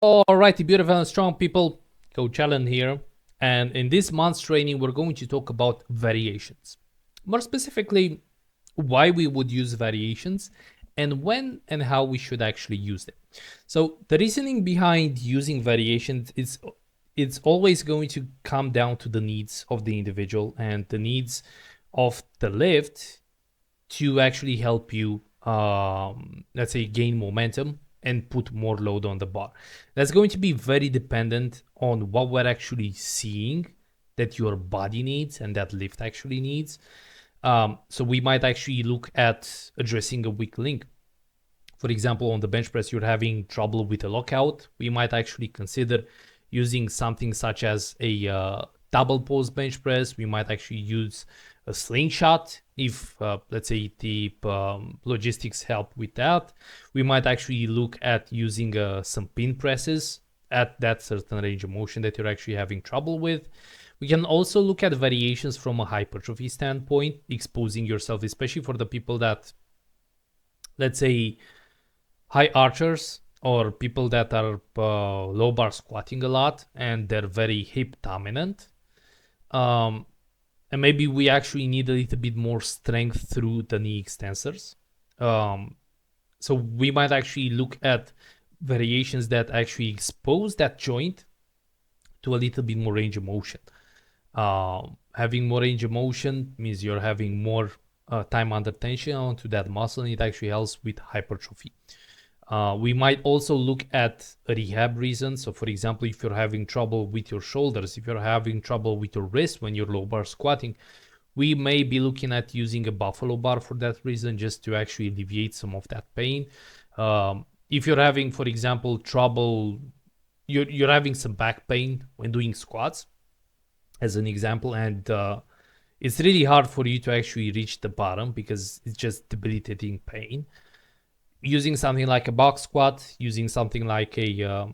Alrighty, beautiful and strong people, Coach Allen here, and in this month's training we're going to talk about variations. More specifically, why we would use variations and when and how we should actually use them. So the reasoning behind using variations is it's always going to come down to the needs of the individual and the needs of the lift to actually help you let's say gain momentum and put more load on the bar. That's going to be very dependent on what we're actually seeing that your body needs and that lift actually needs. So we might actually look at addressing a weak link. For example, on the bench press, you're having trouble with a lockout. We might actually consider using something such as a double pose bench press. We might actually use a slingshot if, let's say, the logistics help with that. We might actually look at using some pin presses at that certain range of motion that you're actually having trouble with. We can also look at variations from a hypertrophy standpoint, exposing yourself, especially for the people that, let's say, high archers or people that are low bar squatting a lot and they're very hip dominant. And maybe we actually need a little bit more strength through the knee extensors. So we might actually look at variations that actually expose that joint to a little bit more range of motion. Having more range of motion means you're having more time under tension onto that muscle, and it actually helps with hypertrophy. We might also look at rehab reasons. So for example, if you're having trouble with your shoulders, if you're having trouble with your wrist when you're low bar squatting, we may be looking at using a buffalo bar for that reason, just to actually alleviate some of that pain. If you're having, for example, trouble, you're having some back pain when doing squats, as an example, and it's really hard for you to actually reach the bottom because it's just debilitating pain. Using something like a box squat, using something like a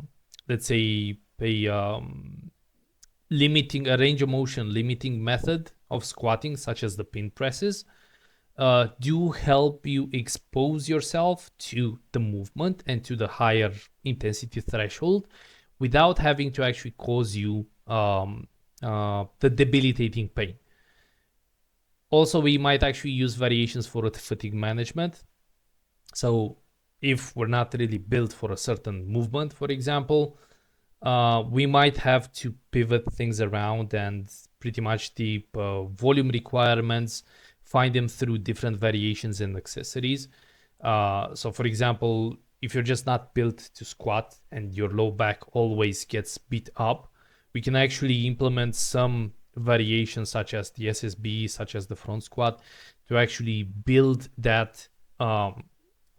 let's say a limiting a range of motion limiting method of squatting, such as the pin presses, do help you expose yourself to the movement and to the higher intensity threshold without having to actually cause you the debilitating pain. Also, we might actually use variations for fatigue management. So if we're not really built for a certain movement, for example, we might have to pivot things around and pretty much the volume requirements, find them through different variations and accessories. So for example, if you're just not built to squat and your low back always gets beat up, we can actually implement some variations such as the SSB, such as the front squat, to actually build that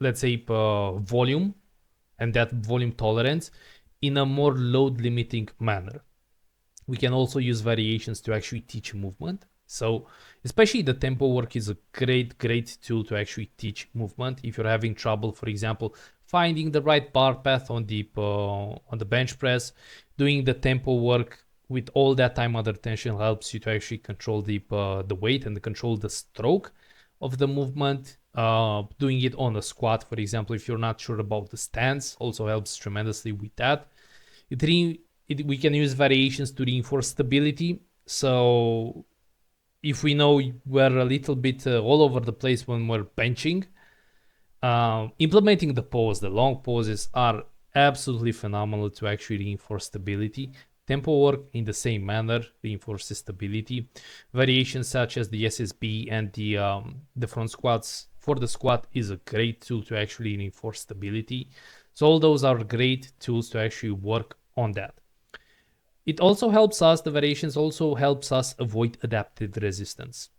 let's say volume and that volume tolerance in a more load limiting manner. We can also use variations to actually teach movement. So especially the tempo work is a great tool to actually teach movement. If you're having trouble, for example, finding the right bar path on the bench press, doing the tempo work with all that time under tension helps you to actually control the weight and control the stroke of the movement. Doing it on a squat, for example, if you're not sure about the stance, also helps tremendously with that. We can use variations to reinforce stability. So if we know we're a little bit all over the place when we're benching, implementing the long poses are absolutely phenomenal to actually reinforce stability. Tempo work in the same manner reinforces stability. Variations such as the SSB and the front squats for the squat is a great tool to actually reinforce stability. So all those are great tools to actually work on that. It also helps us, the variations also helps us avoid adapted resistance.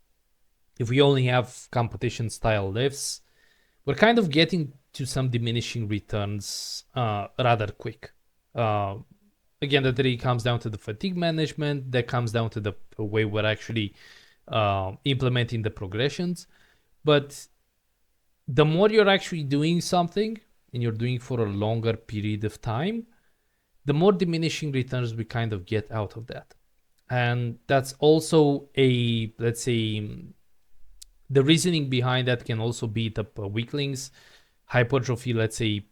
If we only have competition style lifts, we're kind of getting to some diminishing returns rather quick. Again, that really comes down to the fatigue management, that comes down to the way we're actually implementing the progressions. But the more you're actually doing something and you're doing for a longer period of time, the more diminishing returns we kind of get out of that. And that's also let's say, the reasoning behind that can also be the weaklings, hypertrophy, let's say,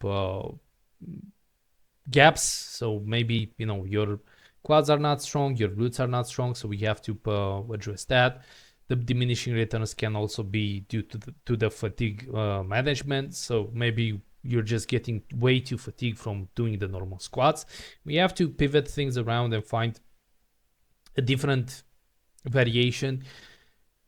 gaps. So maybe, your quads are not strong, your glutes are not strong, so we have to address that. The diminishing returns can also be due to the fatigue management. So maybe you're just getting way too fatigued from doing the normal squats. We have to pivot things around and find a different variation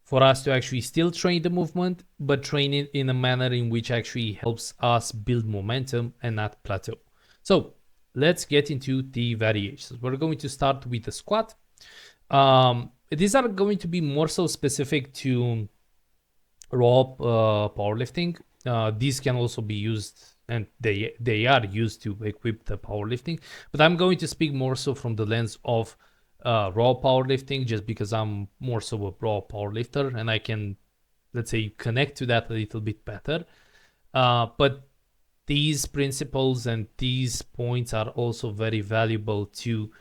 for us to actually still train the movement, but train it in a manner in which actually helps us build momentum and not plateau. So let's get into the variations. We're going to start with the squat. These are going to be more so specific to raw powerlifting. These can also be used, and they are used to equip the powerlifting. But I'm going to speak more so from the lens of raw powerlifting, just because I'm more so a raw powerlifter and I can, let's say, connect to that a little bit better. But these principles and these points are also very valuable to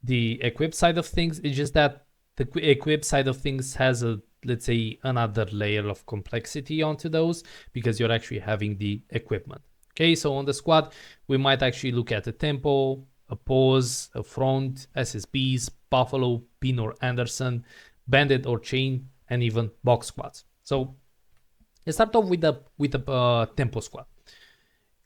the equip side of things. It's just that the equip side of things has a, let's say, another layer of complexity onto those, because you're actually having the equipment. Okay, so on the squat, we might actually look at a tempo, a pause, a front, SSBs, buffalo, pin or Anderson, banded or chain, and even box squats. So let's start off with the tempo squat.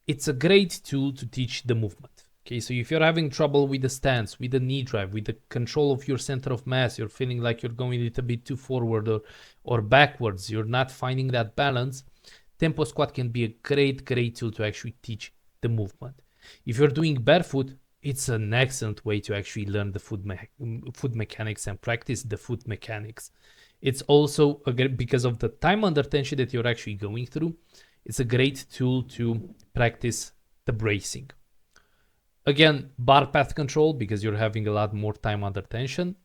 It's a great tool to teach the movement. Okay, so if you're having trouble with the stance, with the knee drive, with the control of your center of mass, you're feeling like you're going a little bit too forward or backwards, you're not finding that balance, tempo squat can be a great tool to actually teach the movement. If you're doing barefoot, it's an excellent way to actually learn the foot mechanics and practice the foot mechanics. It's also, because of the time under tension that you're actually going through, it's a great tool to practice the bracing. Again, bar path control, because you're having a lot more time under tension,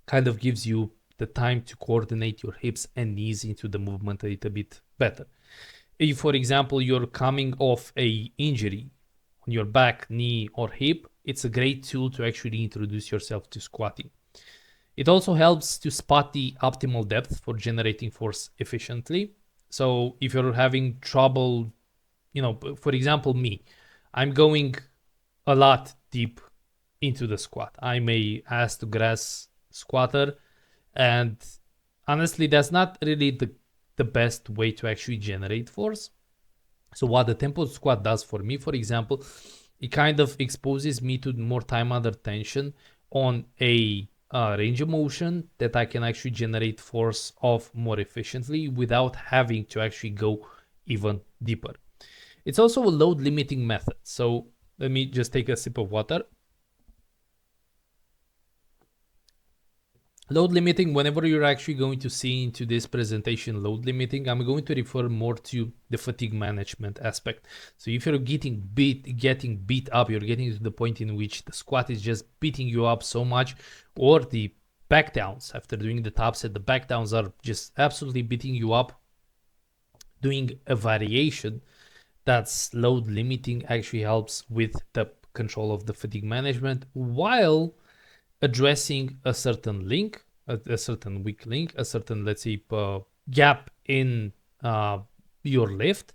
kind of gives you the time to coordinate your hips and knees into the movement a little bit better. If, for example, you're coming off a injury on your back, knee, or hip, it's a great tool to actually introduce yourself to squatting. It also helps to spot the optimal depth for generating force efficiently. So if you're having trouble, for example, me, I'm going a lot deep into the squat. I'm a ass to grass squatter, and honestly, that's not really the best way to actually generate force. So what the tempo squat does for me, for example, it kind of exposes me to more time under tension on a range of motion that I can actually generate force of more efficiently without having to actually go even deeper. It's also a load limiting method. So let me just take a sip of water. Load limiting, whenever you're actually going to see into this presentation load limiting, I'm going to refer more to the fatigue management aspect. So if you're getting beat up, you're getting to the point in which the squat is just beating you up so much, or the back downs, after doing the top set, the back downs are just absolutely beating you up, doing a variation that's load limiting actually helps with the control of the fatigue management, while addressing a certain link, a certain weak link, a certain, let's say, gap in your lift,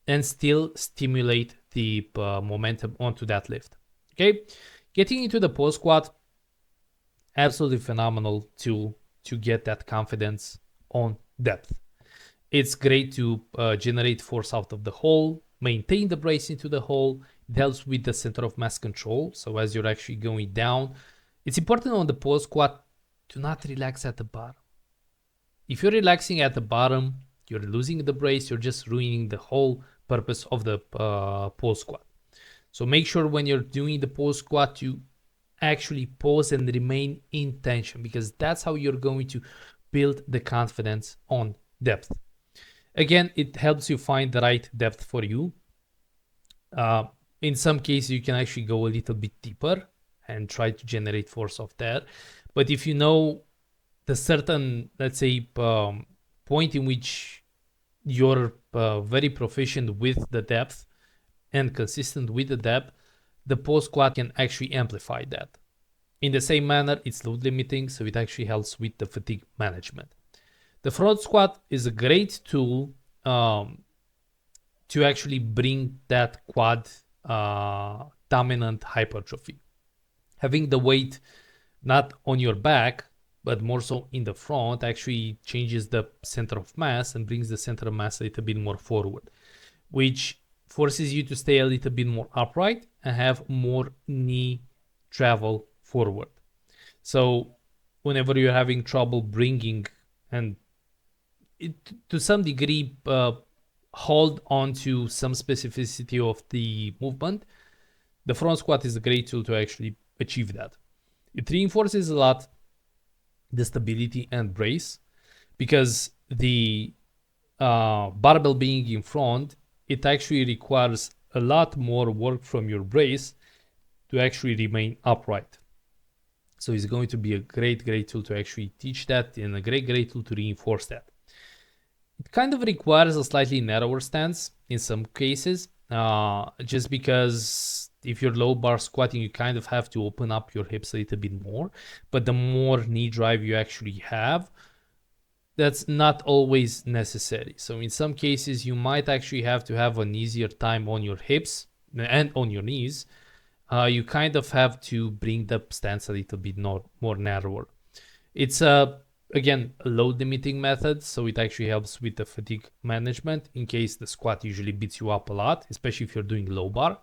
and still stimulate the momentum onto that lift. Okay, getting into the pause squat, absolutely phenomenal tool to get that confidence on depth. It's great to generate force out of the hole, maintain the brace into the hole. It helps with the center of mass control. So as you're actually going down, it's important on the pause squat to not relax at the bottom. If you're relaxing at the bottom, you're losing the brace, you're just ruining the whole purpose of the pause squat. So make sure when you're doing the pause squat, you actually pause and remain in tension, because that's how you're going to build the confidence on depth. Again, it helps you find the right depth for you. In some cases, you can actually go a little bit deeper and try to generate force off that. But if you know the certain, let's say, point in which you're very proficient with the depth and consistent with the depth, the pause squat can actually amplify that. In the same manner, it's load limiting, so it actually helps with the fatigue management. The front squat is a great tool to actually bring that quad dominant hypertrophy. Having the weight not on your back, but more so in the front, actually changes the center of mass and brings the center of mass a little bit more forward, which forces you to stay a little bit more upright and have more knee travel forward. So whenever you're having trouble bringing and to some degree hold on to some specificity of the movement, the front squat is a great tool to actually achieve that. It reinforces a lot the stability and brace, because the barbell being in front, it actually requires a lot more work from your brace to actually remain upright. So it's going to be a great tool to actually teach that, and a great tool to reinforce that. It kind of requires a slightly narrower stance in some cases, just because if you're low bar squatting, you kind of have to open up your hips a little bit more. But the more knee drive you actually have, that's not always necessary. So in some cases, you might actually have to have an easier time on your hips and on your knees. You kind of have to bring the stance a little bit more narrower. It's again, a load limiting method, so it actually helps with the fatigue management in case the squat usually beats you up a lot, especially if you're doing low bar.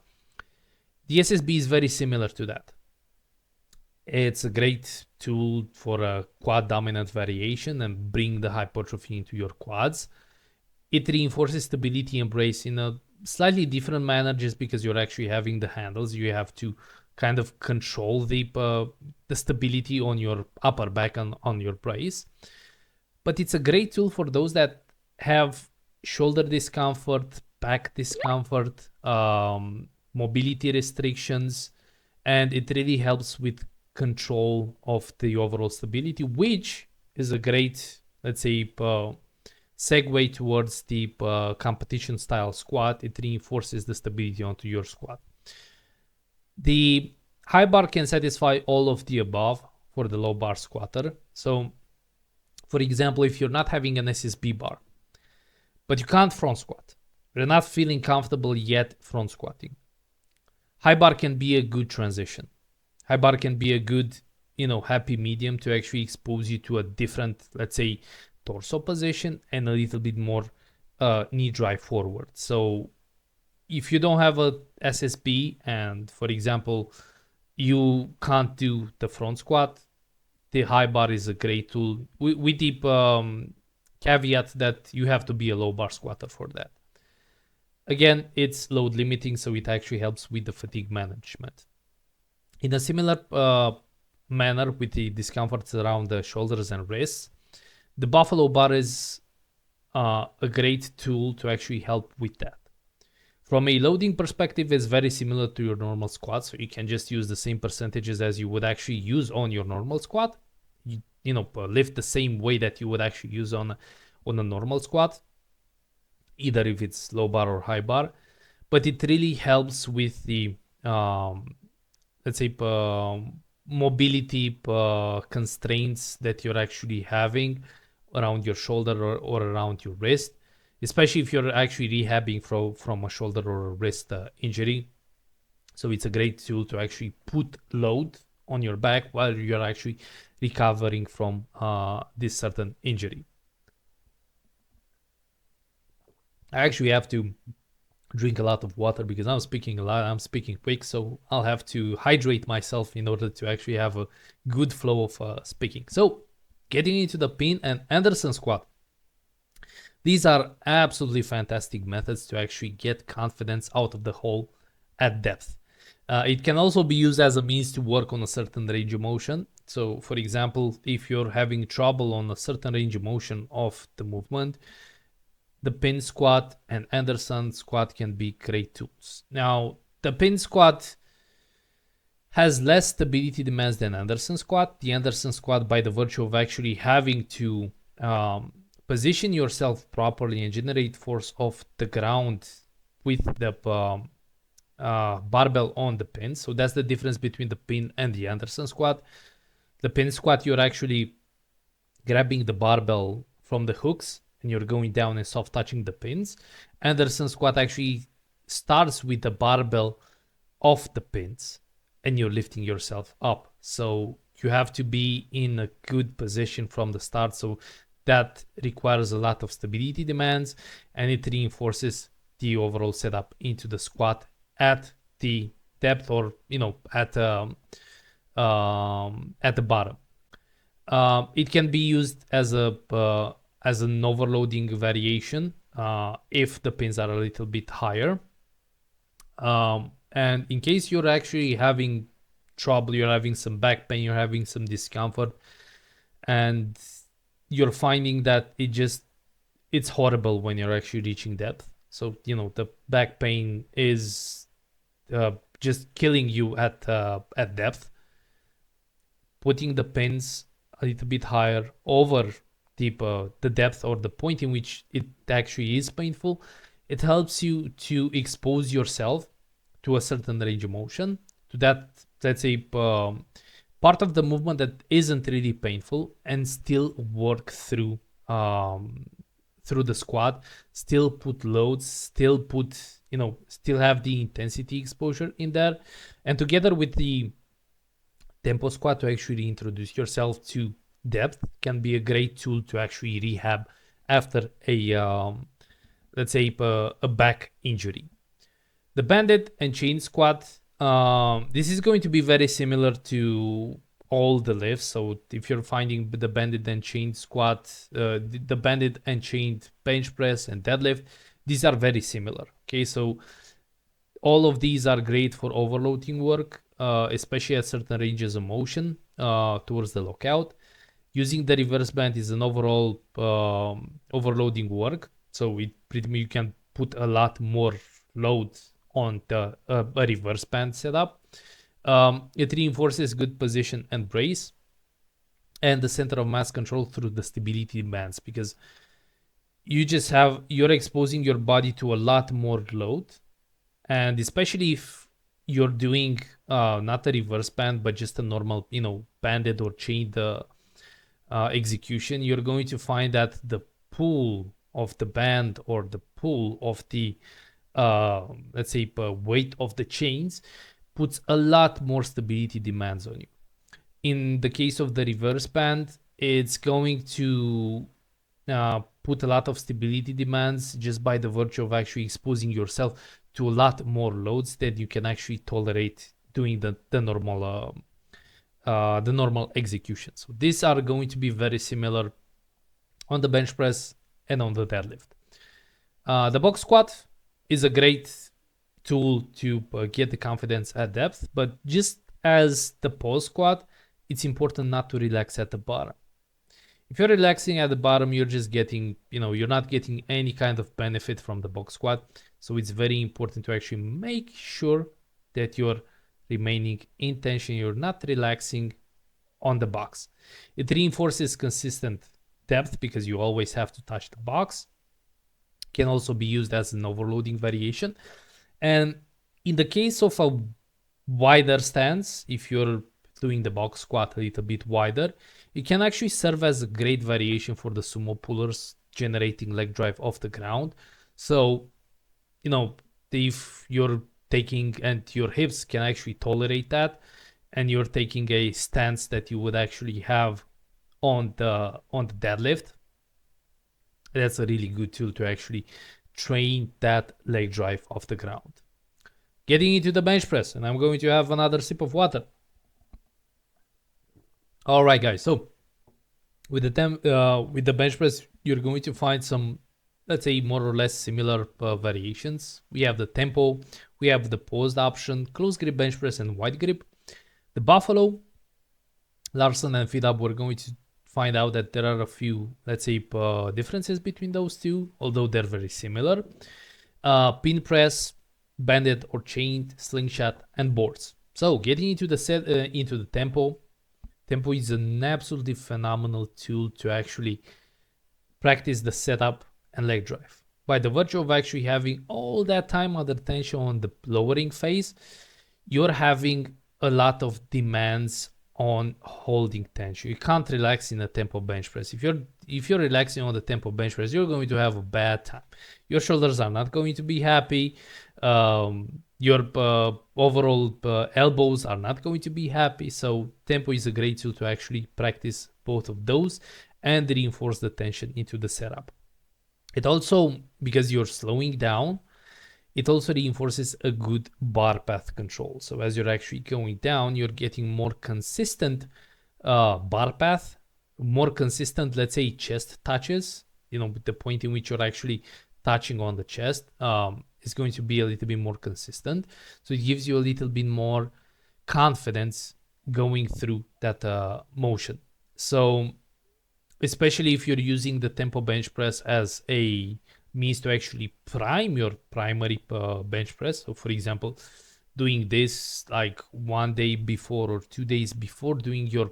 The SSB is very similar to that. It's a great tool for a quad dominant variation and bring the hypertrophy into your quads. It reinforces stability and brace in a slightly different manner, just because you're actually having the handles. You have to kind of control the stability on your upper back and on your brace. But it's a great tool for those that have shoulder discomfort, back discomfort, mobility restrictions, and it really helps with control of the overall stability, which is a great, let's say, segue towards the competition style squat. It reinforces the stability onto your squat. The high bar can satisfy all of the above for the low bar squatter. So, for example, if you're not having an SSB bar, but you can't front squat, you're not feeling comfortable yet front squatting, high bar can be a good transition. High bar can be a good, happy medium to actually expose you to a different, let's say, torso position and a little bit more knee drive forward. So if you don't have a SSB and, for example, you can't do the front squat, the high bar is a great tool with the caveat that you have to be a low bar squatter for that. Again, it's load limiting, so it actually helps with the fatigue management. In a similar manner with the discomforts around the shoulders and wrists, the buffalo bar is a great tool to actually help with that. From a loading perspective, it's very similar to your normal squat, so you can just use the same percentages as you would actually use on your normal squat. You lift the same way that you would actually use on a normal squat, either if it's low bar or high bar. But it really helps with the let's say mobility constraints that you're actually having around your shoulder or around your wrist, especially if you're actually rehabbing from a shoulder or a wrist injury. So it's a great tool to actually put load on your back while you're actually recovering from this certain injury. I actually have to drink a lot of water because I'm speaking a lot, I'm speaking quick, so I'll have to hydrate myself in order to actually have a good flow of speaking. So getting into the pin and Anderson squat. These are absolutely fantastic methods to actually get confidence out of the hole at depth. It can also be used as a means to work on a certain range of motion. So for example, if you're having trouble on a certain range of motion of the movement, the pin squat and Anderson squat can be great tools. Now, the pin squat has less stability demands than Anderson squat. The Anderson squat, by the virtue of actually having to position yourself properly and generate force off the ground with the barbell on the pin. So that's the difference between the pin and the Anderson squat. The pin squat, you're actually grabbing the barbell from the hooks and you're going down and soft touching the pins. Anderson squat actually starts with the barbell off the pins and you're lifting yourself up. So you have to be in a good position from the start. So that requires a lot of stability demands, and it reinforces the overall setup into the squat at the depth, or at the bottom. It can be used as an overloading variation if the pins are a little bit higher. And in case you're actually having trouble, you're having some back pain, you're having some discomfort, and you're finding that it's horrible when you're actually reaching depth. So the back pain is just killing you at depth. Putting the pins a little bit higher over the depth, or the point in which it actually is painful, it helps you to expose yourself to a certain range of motion, to that, let's say, part of the movement that isn't really painful, and still work through the squat, still put loads, still have the intensity exposure in there, and together with the tempo squat to actually introduce yourself to depth can be a great tool to actually rehab after let's say a back injury. The banded and chain squat, this is going to be very similar to all the lifts. So if you're finding the banded and chained squat, the banded and chained bench press and deadlift, these are very similar. Okay, so all of these are great for overloading work, especially at certain ranges of motion towards the lockout. Using the reverse band is an overall overloading work, so you can put a lot more load on the a reverse band setup. It reinforces good position and brace, and the center of mass control through the stability bands, because you're exposing your body to a lot more load, and especially if you're doing not a reverse band but just a normal banded or chained execution, you're going to find that the pull of the band, or the pull of the let's say weight of the chains, puts a lot more stability demands on you. In the case of the reverse band, it's going to put a lot of stability demands just by the virtue of actually exposing yourself to a lot more loads that you can actually tolerate doing the normal execution. So these are going to be very similar on the bench press and on the deadlift. The box squat is a great tool to get the confidence at depth, but just as the pause squat, it's important not to relax at the bottom. If you're relaxing at the bottom, you're just getting, you're not getting any kind of benefit from the box squat. So it's very important to actually make sure that you're remaining in tension, you're not relaxing on the box. It reinforces consistent depth because you always have to touch the box. Can also be used as an overloading variation. And in the case of a wider stance, if you're doing the box squat a little bit wider, it can actually serve as a great variation for the sumo pullers generating leg drive off the ground. So, if you're taking, and your hips can actually tolerate that, and you're taking a stance that you would actually have on the deadlift, that's a really good tool to actually train that leg drive off the ground. Getting into the bench press, and I'm going to have another sip of water. All right, guys. So with the bench press, you're going to find some, let's say, more or less similar variations. We have the tempo, we have the paused option, close grip bench press, and wide grip. The buffalo, Larson and Feed Up, we're going to find out that there are a few, let's say, differences between those two, although they're very similar. Pin press, banded or chained, slingshot, and boards. So getting into the tempo. Tempo is an absolutely phenomenal tool to actually practice the setup and leg drive. By the virtue of actually having all that time under tension on the lowering phase, you're having a lot of demands on holding tension. You can't relax in a tempo bench press. If you're relaxing on the tempo bench press, you're going to have a bad time. Your shoulders are not going to be happy. your overall elbows are not going to be happy. So tempo is a great tool to actually practice both of those and reinforce the tension into the setup. It also, because you're slowing down, it also reinforces a good bar path control. So as you're actually going down, you're getting more consistent bar path, more consistent, let's say, chest touches, with the point in which you're actually touching on the chest, is going to be a little bit more consistent. So it gives you a little bit more confidence going through that motion. So especially if you're using the tempo bench press as a means to actually prime your primary bench press. So for example, doing this like 1 day before or 2 days before doing your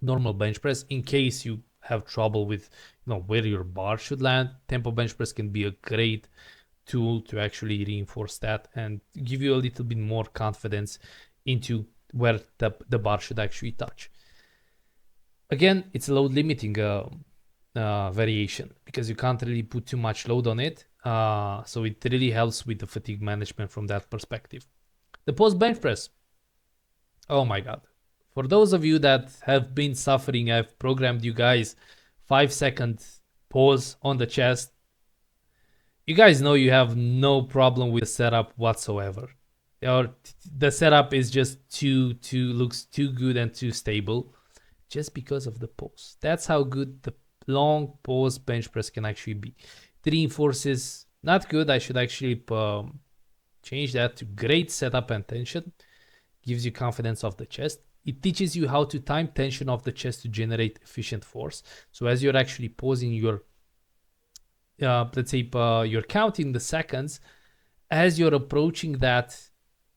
normal bench press, in case you have trouble with where your bar should land, tempo bench press can be a great tool to actually reinforce that and give you a little bit more confidence into where the bar should actually touch. Again, it's a load limiting variation because you can't really put too much load on it. So it really helps with the fatigue management from that perspective. The post bench press. Oh my God. For those of you that have been suffering, I've programmed you guys 5-second pause on the chest. You guys know you have no problem with the setup whatsoever. The setup is just looks too good and too stable just because of the pause. That's how good the long pause bench press can actually be. It reinforces, not good, I should actually change that to great setup and tension. Gives you confidence of the chest. It teaches you how to time tension of the chest to generate efficient force. So as you're actually pausing your, let's say you're counting the seconds, as you're approaching that,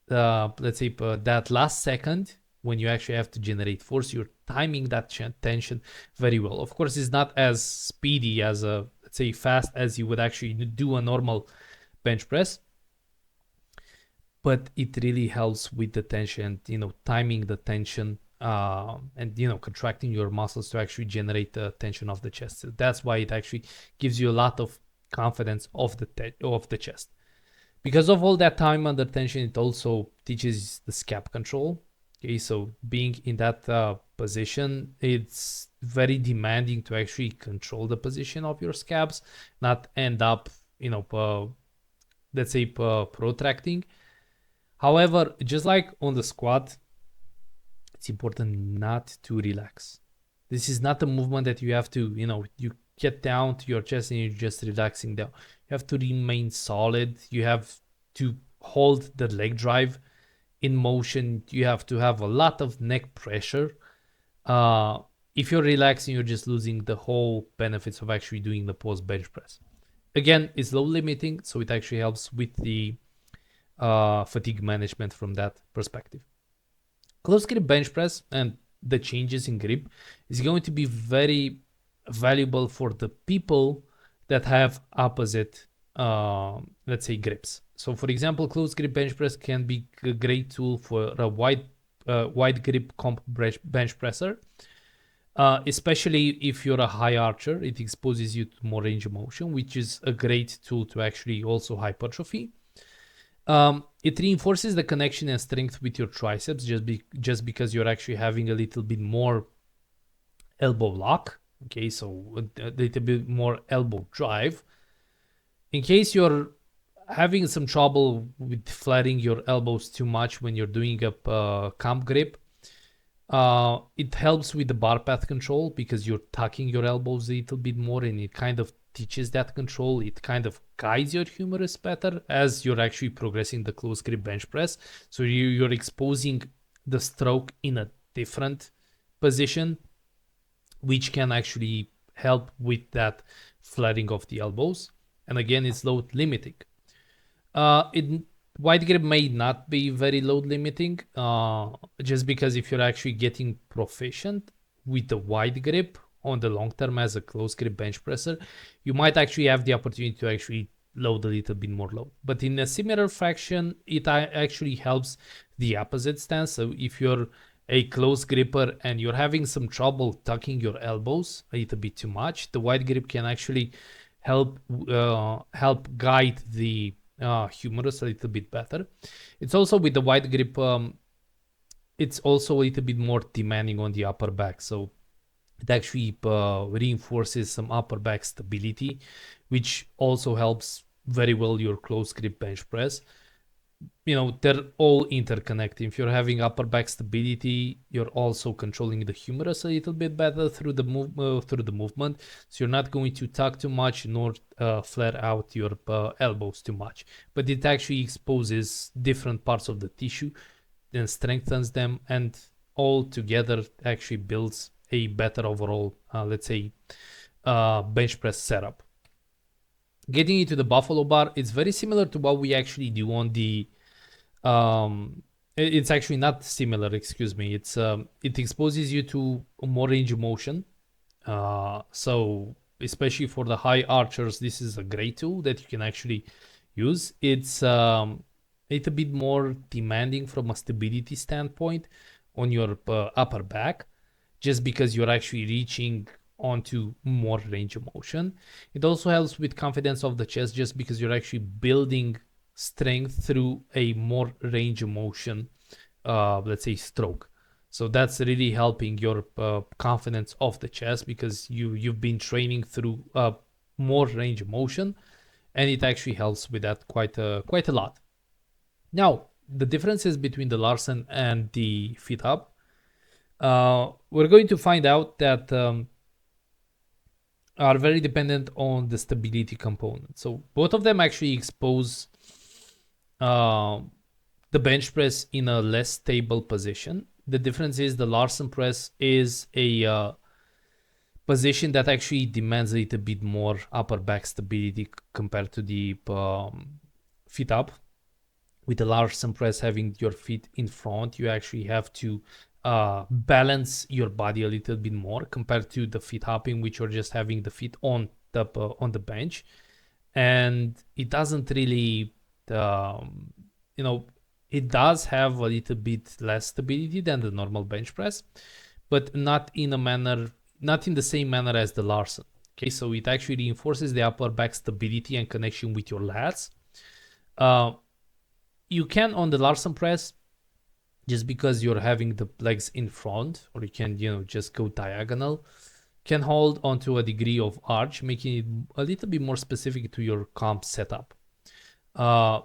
let's say that last second, when you actually have to generate force, you're timing that tension very well. Of course, it's not as speedy as let's say fast as you would actually do a normal bench press, but it really helps with the tension, timing the tension and contracting your muscles to actually generate the tension of the chest. So that's why it actually gives you a lot of confidence of the chest. Because of all that time under tension, it also teaches the scap control. Okay, so being in that position, it's very demanding to actually control the position of your scaps, not end up, let's say, protracting. However, just like on the squat, it's important not to relax. This is not a movement that you have to, you get down to your chest and you're just relaxing down. You have to remain solid. You have to hold the leg drive in motion. You have to have a lot of neck pressure. If you're relaxing, you're just losing the whole benefits of actually doing the post bench press. Again, it's load limiting, so it actually helps with the fatigue management from that perspective. Close grip bench press and the changes in grip is going to be very valuable for the people that have opposite, let's say, grips. So for example, close grip bench press can be a great tool for a wide grip comp bench presser, especially if you're a high archer. It exposes you to more range of motion, which is a great tool to actually also hypertrophy. It reinforces the connection and strength with your triceps just because you're actually having a little bit more elbow lock. Okay, so a little bit more elbow drive. In case you're having some trouble with flaring your elbows too much when you're doing a comp grip, it helps with the bar path control because you're tucking your elbows a little bit more, and it kind of teaches that control. It kind of guides your humerus better as you're actually progressing the close grip bench press. So you're exposing the stroke in a different position, which can actually help with that flaring of the elbows. And again, it's load limiting. Wide grip may not be very load limiting, just because if you're actually getting proficient with the wide grip on the long term as a close grip bench presser, you might actually have the opportunity to actually load a little bit more load. But in a similar fraction, it actually helps the opposite stance. So if you're a close gripper and you're having some trouble tucking your elbows a little bit too much, the wide grip can actually help guide the humerus a little bit better. It's also with the wide grip, it's also a little bit more demanding on the upper back. So it actually reinforces some upper back stability, which also helps very well your close grip bench press. They're all interconnected. If you're having upper back stability, you're also controlling the humerus a little bit better through the movement. So you're not going to tuck too much nor flare out your elbows too much. But it actually exposes different parts of the tissue and strengthens them, and all together actually builds a better overall, let's say, bench press setup. Getting into the buffalo bar, it's very similar to what we actually do on the it's actually not similar, excuse me. It exposes you to more range of motion. So especially for the high archers, this is a great tool that you can actually use. It's a bit more demanding from a stability standpoint on your upper back, just because you're actually reaching onto more range of motion. It also helps with confidence of the chest, just because you're actually building strength through a more range of motion, let's say, stroke. So that's really helping your confidence of the chest, because you've been training through more range of motion, and it actually helps with that quite a lot. Now, the differences between the Larsen and the Fit Up, we're going to find out that are very dependent on the stability component. So both of them actually expose the bench press in a less stable position. The difference is the Larsen press is a position that actually demands a little bit more upper back stability compared to the Fit Up. With the Larsen press having your feet in front, you actually have to balance your body a little bit more compared to the Fit Up, in which you're just having the feet on the bench, and it doesn't really it does have a little bit less stability than the normal bench press, but not in the same manner as the Larsen. Okay, so it actually reinforces the upper back stability and connection with your lats. You can, on the Larsen press, just because you're having the legs in front, or you can just go diagonal, can hold onto a degree of arch, making it a little bit more specific to your comp setup.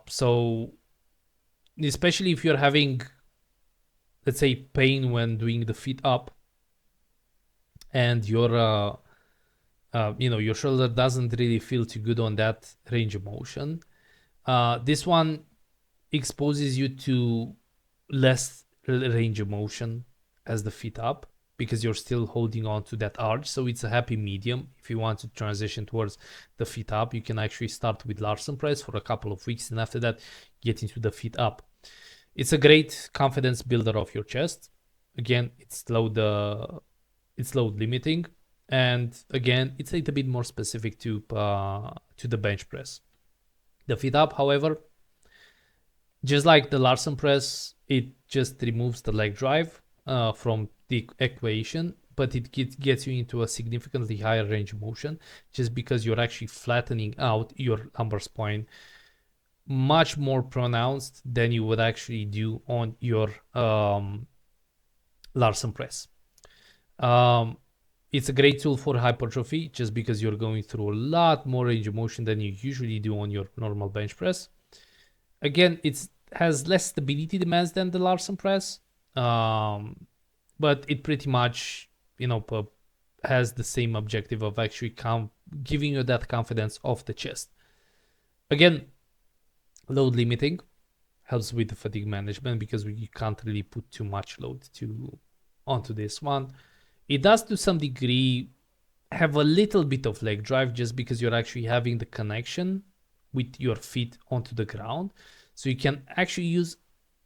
So especially if you're having, let's say, pain when doing the Fit Up, and your your shoulder doesn't really feel too good on that range of motion, this one exposes you to less range of motion as the Fit Up, because you're still holding on to that arch. So it's a happy medium. If you want to transition towards the Fit Up, you can actually start with Larsen press for a couple of weeks, and after that get into the Fit Up. It's a great confidence builder of your chest. Again, it's load limiting, and again, it's a little bit more specific to the bench press. The Fit Up, however, just like the Larsen press, it just removes the leg drive from the equation, but it gets you into a significantly higher range of motion, just because you're actually flattening out your lumbar spine much more pronounced than you would actually do on your Larsen press. It's a great tool for hypertrophy, just because you're going through a lot more range of motion than you usually do on your normal bench press. Again, it has less stability demands than the Larsen press, but it pretty much, has the same objective of actually giving you that confidence of the chest. Again, load limiting helps with the fatigue management, because you can't really put too much load onto this one. It does, to some degree, have a little bit of leg drive, just because you're actually having the connection with your feet onto the ground. So you can actually use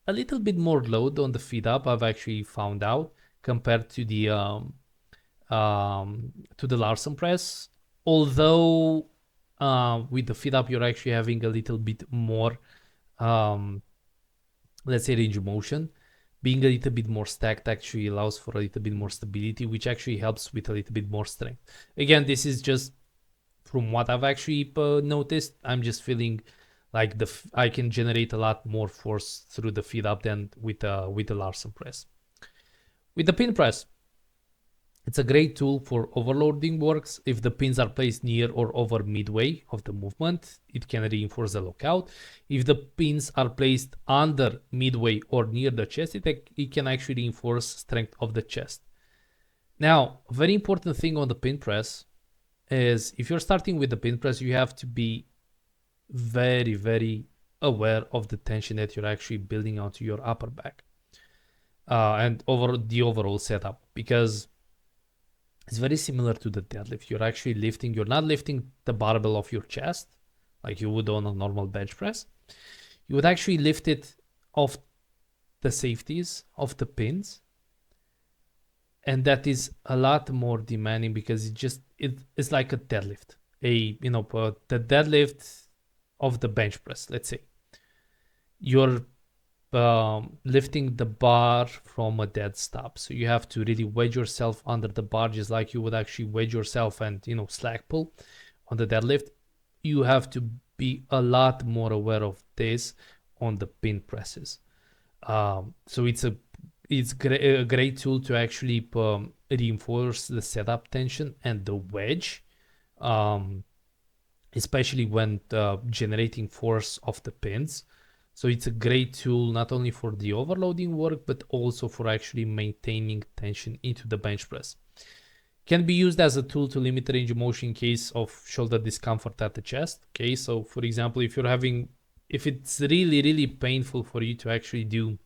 a little bit more load on the Fit Up, I've actually found out, compared to the Larsen press. Although with the Fit Up, you're actually having a little bit more, let's say, range of motion. Being a little bit more stacked actually allows for a little bit more stability, which actually helps with a little bit more strength. Again, this is just from what I've actually noticed. I'm just feeling Like I can generate a lot more force through the feed up than with the Larsen press. With the pin press, it's a great tool for overloading works. If the pins are placed near or over midway of the movement, it can reinforce the lockout. If the pins are placed under midway or near the chest, it can actually reinforce strength of the chest. Now, a very important thing on the pin press is if you're starting with the pin press, you have to be very, very aware of the tension that you're actually building onto your upper back and over the overall setup, because it's very similar to the deadlift. You're not lifting the barbell off your chest like you would on a normal bench press. You would actually lift it off the safeties of the pins. And that is a lot more demanding because it's like a deadlift. The deadlift of the bench press, let's say. You're lifting the bar from a dead stop, so you have to really wedge yourself under the bar just like you would actually wedge yourself and slack pull on the deadlift. You have to be a lot more aware of this on the pin presses. So it's a great tool to actually reinforce the setup tension and the wedge, especially when generating force of the pins. So it's a great tool not only for the overloading work, but also for actually maintaining tension into the bench press. Can be used as a tool to limit range of motion in case of shoulder discomfort at the chest. Okay, so for example, if it's really, really painful for you to actually do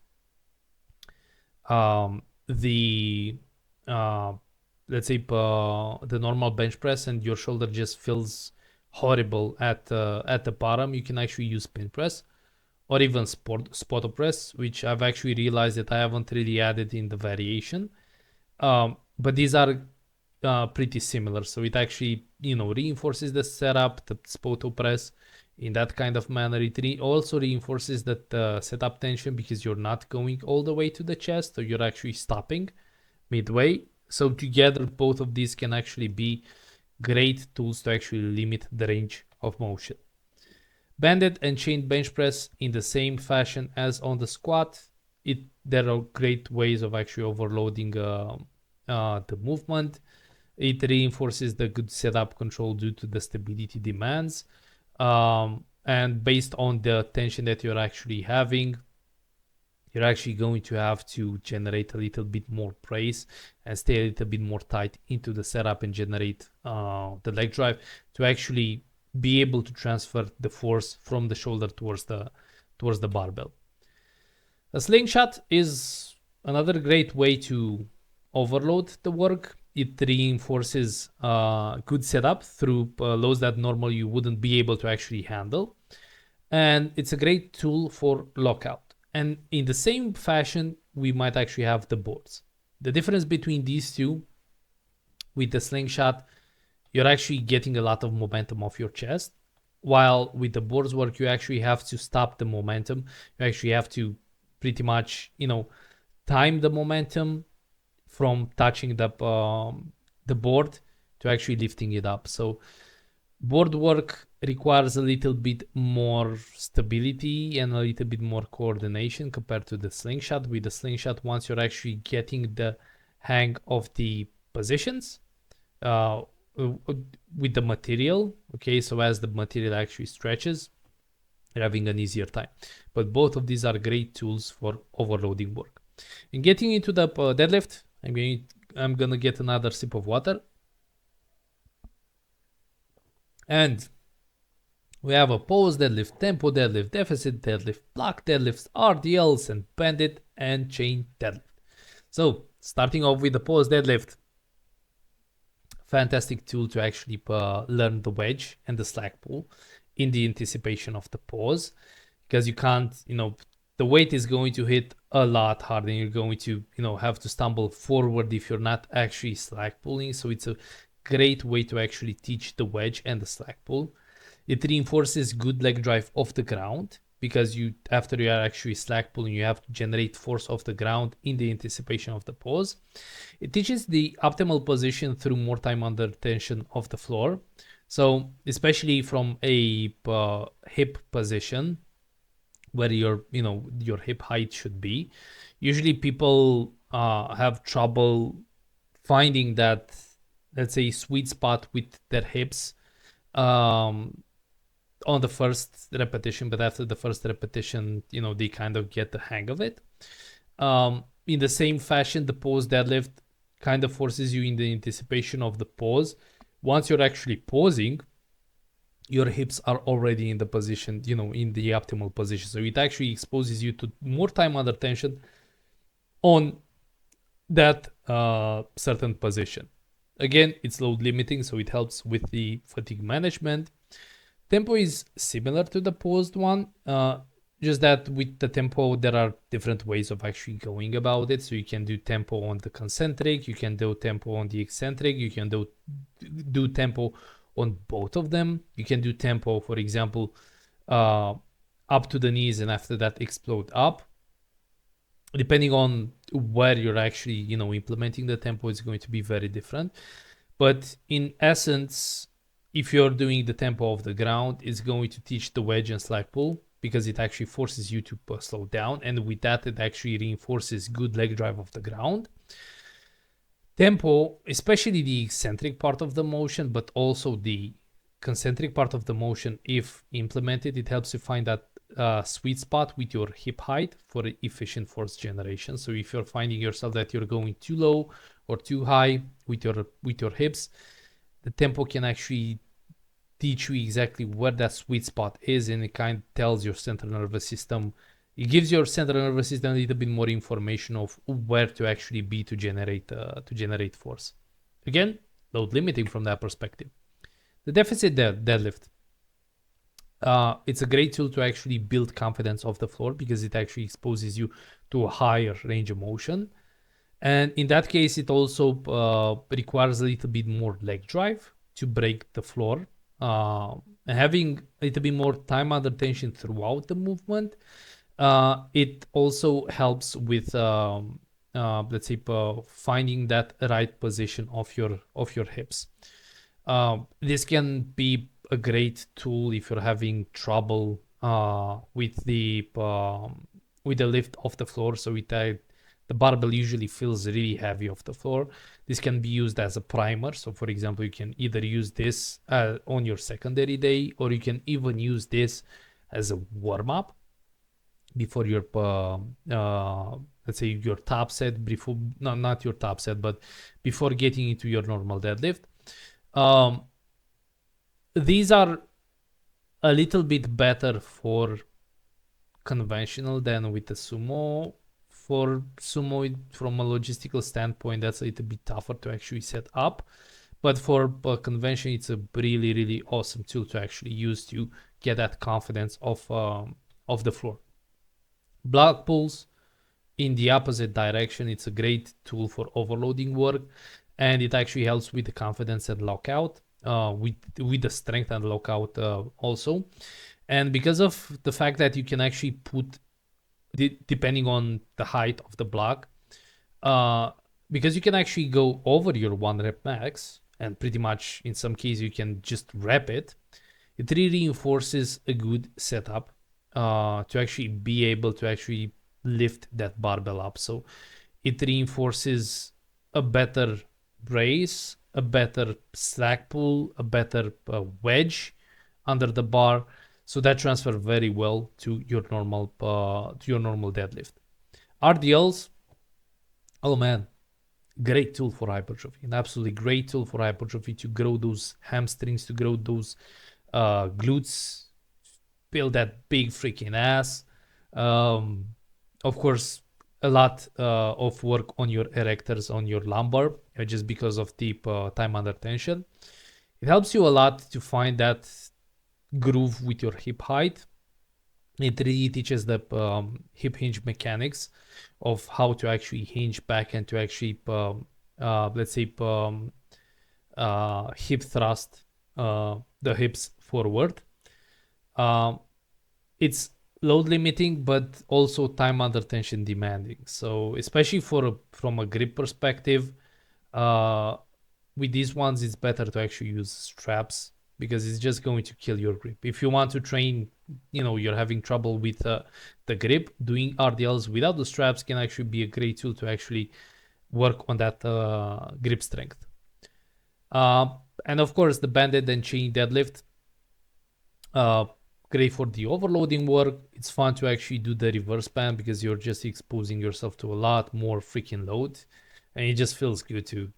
let's say the normal bench press and your shoulder just feels horrible at the bottom, you can actually use pin press. Or even spot press, which I've actually realized that I haven't really added in the variation. But these are pretty similar. So it actually, reinforces the setup, the spot press in that kind of manner. It also reinforces that setup tension because you're not going all the way to the chest, so you're actually stopping midway. So together, both of these can actually be great tools to actually limit the range of motion. Banded and chained bench press in the same fashion as on the squat. There are great ways of actually overloading the movement. It reinforces the good setup control due to the stability demands. And based on the tension that you're actually having, you're actually going to have to generate a little bit more praise and stay a little bit more tight into the setup and generate the leg drive to actually be able to transfer the force from the shoulder towards the barbell. A slingshot is another great way to overload the work. It reinforces good setup through loads that normally you wouldn't be able to actually handle. And it's a great tool for lockout. And in the same fashion, we might actually have the boards. The difference between these two, with the slingshot, you're actually getting a lot of momentum off your chest, while with the boards work, you actually have to stop the momentum. You actually have to pretty much, time the momentum from touching the board to actually lifting it up. So board work requires a little bit more stability and a little bit more coordination compared to the slingshot. With the slingshot, once you're actually getting the hang of the positions, with the material, okay, so as the material actually stretches, you're having an easier time. But both of these are great tools for overloading work. And getting into the deadlift, I'm gonna get another sip of water. And we have a pose deadlift, tempo deadlift, deficit deadlift, block deadlifts, RDLs, and banded and chain deadlift. So starting off with the pose deadlift, fantastic tool to actually learn the wedge and the slack pull in the anticipation of the pause, because you can't, the weight is going to hit a lot harder and you're going to, have to stumble forward if you're not actually slack pulling. So it's a great way to actually teach the wedge and the slack pull. It reinforces good leg drive off the ground, because after you are actually slack pulling, you have to generate force off the ground in the anticipation of the pause. It teaches the optimal position through more time under tension of the floor. So especially from a hip position where your hip height should be, usually people have trouble finding that, let's say, sweet spot with their hips um, on the first repetition, but after the first repetition, they kind of get the hang of it. In the same fashion, the pose deadlift kind of forces you in the anticipation of the pose. Once you're actually posing, your hips are already in the position, in the optimal position. So it actually exposes you to more time under tension on that certain position. Again, it's load limiting, so it helps with the fatigue management. Tempo is similar to the posed one, just that with the tempo, there are different ways of actually going about it. So you can do tempo on the concentric, you can do tempo on the eccentric, you can do tempo on both of them. You can do tempo, for example, up to the knees and after that explode up. Depending on where you're actually, implementing the tempo, it's going to be very different. But in essence, if you're doing the tempo of the ground, it's going to teach the wedge and slack pull because it actually forces you to slow down. And with that, it actually reinforces good leg drive of the ground. Tempo, especially the eccentric part of the motion, but also the concentric part of the motion, if implemented, it helps you find that sweet spot with your hip height for efficient force generation. So if you're finding yourself that you're going too low or too high with your hips, the tempo can actually teach you exactly where that sweet spot is, and it kind of tells your central nervous system. It gives your central nervous system a little bit more information of where to actually be to generate force. Again, load limiting from that perspective. The deficit deadlift. It's a great tool to actually build confidence off the floor because it actually exposes you to a higher range of motion. And in that case, it also requires a little bit more leg drive to break the floor. And having a little bit more time under tension throughout the movement, it also helps with, let's say, finding that right position of your hips. This can be a great tool if you're having trouble with the lift off the floor. So the barbell usually feels really heavy off the floor. This can be used as a primer. So for example, you can either use this on your secondary day, or you can even use this as a warm-up before your let's say your top set, before not your top set, but before getting into your normal deadlift. These are a little bit better for conventional than with the sumo. For sumo, from a logistical standpoint, that's a little bit tougher to actually set up. But for convention, it's a really, really awesome tool to actually use to get that confidence of the floor. Block pulls in the opposite direction. It's a great tool for overloading work, and it actually helps with the confidence and lockout, with the strength and lockout also. And because of the fact that you can actually put, depending on the height of the block, because you can actually go over your 1 rep max, and pretty much in some cases you can just rep it, it really reinforces a good setup to actually be able to actually lift that barbell up. So it reinforces a better brace, a better slack pull, a better wedge under the bar. So that transfers very well to your normal deadlift. RDLs, oh man, great tool for hypertrophy. An absolutely great tool for hypertrophy to grow those hamstrings, to grow those glutes, build that big freaking ass. Of course, a lot of work on your erectors, on your lumbar, just because of deep time under tension. It helps you a lot to find that groove with your hip height. It really teaches the hip hinge mechanics of how to actually hinge back and to actually, let's say, hip thrust the hips forward. It's load limiting, but also time under tension demanding. So especially from a grip perspective, with these ones, it's better to actually use straps because it's just going to kill your grip. If you want to train, you're having trouble with the grip, doing RDLs without the straps can actually be a great tool to actually work on that grip strength. And of course, the banded and chain deadlift, great for the overloading work. It's fun to actually do the reverse band because you're just exposing yourself to a lot more freaking load, and it just feels good to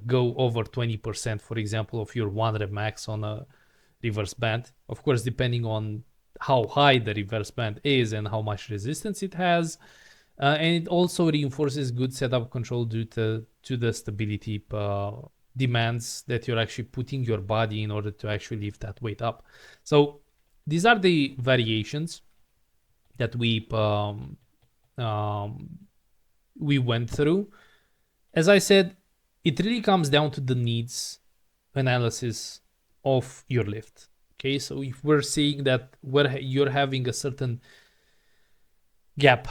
go over 20%, for example, of your 1 rep max on a reverse band. Of course, depending on how high the reverse band is and how much resistance it has. And it also reinforces good setup control due to the stability demands that you're actually putting your body in order to actually lift that weight up. So these are the variations that we went through. As I said, it really comes down to the needs analysis of your lift. Okay, so if we're seeing that where you're having a certain gap,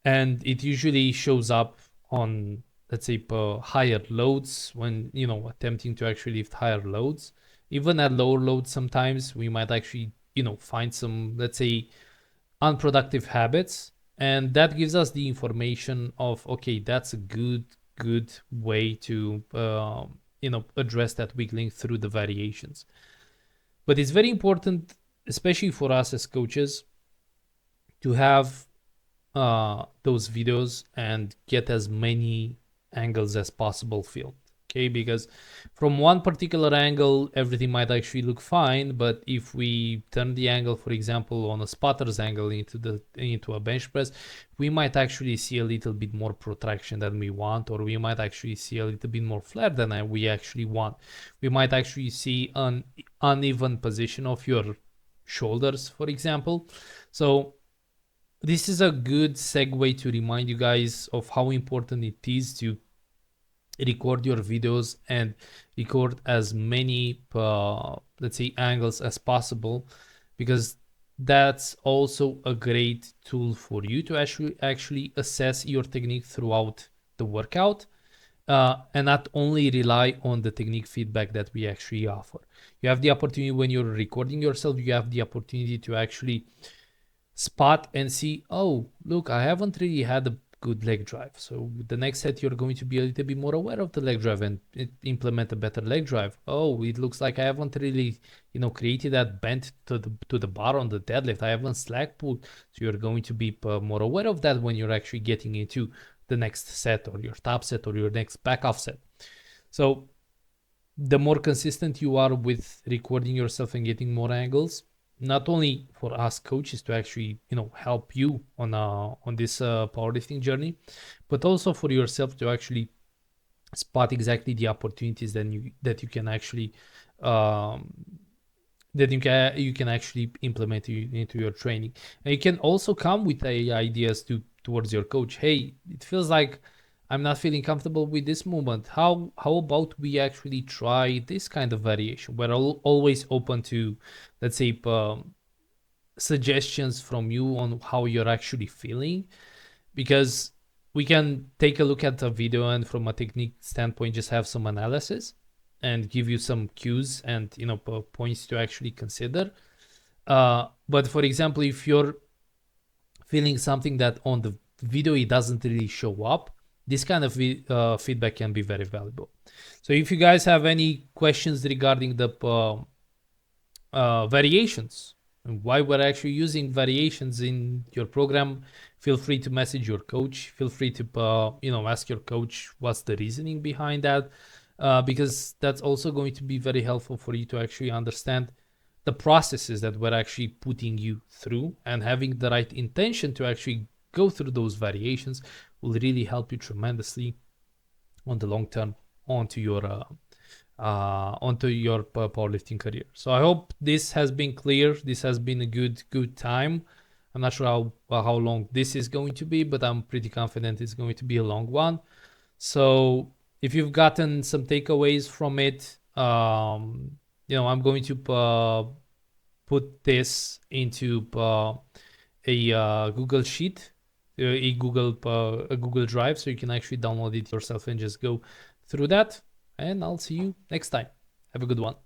and it usually shows up on, let's say, higher loads when attempting to actually lift higher loads. Even at lower loads, sometimes we might actually find some, let's say, unproductive habits, and that gives us the information of, okay, that's a good way to address that weak link through the variations. But it's very important, especially for us as coaches, to have those videos and get as many angles as possible filmed. Okay, because from one particular angle everything might actually look fine, but if we turn the angle, for example, on a spotter's angle into a bench press, we might actually see a little bit more protraction than we want, or we might actually see a little bit more flare than we actually want. We might actually see an uneven position of your shoulders, for example. So this is a good segue to remind you guys of how important it is to record your videos and record as many let's say angles as possible, because that's also a great tool for you to actually assess your technique throughout the workout, and not only rely on the technique feedback that we actually offer. You have the opportunity when you're recording yourself, you have the opportunity to actually spot and see, oh, look, I haven't really had a good leg drive. So the next set, you're going to be a little bit more aware of the leg drive and implement a better leg drive. Oh, it looks like I haven't really, created that bend to the bar on the deadlift. I haven't slack pulled. So you're going to be more aware of that when you're actually getting into the next set or your top set or your next back off set. So the more consistent you are with recording yourself and getting more angles, not only for us coaches to actually help you on this powerlifting journey, but also for yourself to actually spot exactly the opportunities that you can actually you can actually implement into your training. And you can also come with ideas towards your coach. Hey, it feels like I'm not feeling comfortable with this movement. How about we actually try this kind of variation? We're always open to, let's say, suggestions from you on how you're actually feeling, because we can take a look at the video and from a technique standpoint just have some analysis and give you some cues and points to actually consider. But for example, if you're feeling something that on the video it doesn't really show up, this kind of feedback can be very valuable. So if you guys have any questions regarding the variations and why we're actually using variations in your program, feel free to message your coach. Feel free to ask your coach what's the reasoning behind that, because that's also going to be very helpful for you to actually understand the processes that we're actually putting you through, and having the right intention to actually go through those variations will really help you tremendously on the long term onto your powerlifting career. So I hope this has been clear. This has been a good time. I'm not sure how long this is going to be, but I'm pretty confident it's going to be a long one. So if you've gotten some takeaways from it, I'm going to put this into a Google Sheet, a Google Drive, so you can actually download it yourself and just go through that. And I'll see you next time. Have a good one.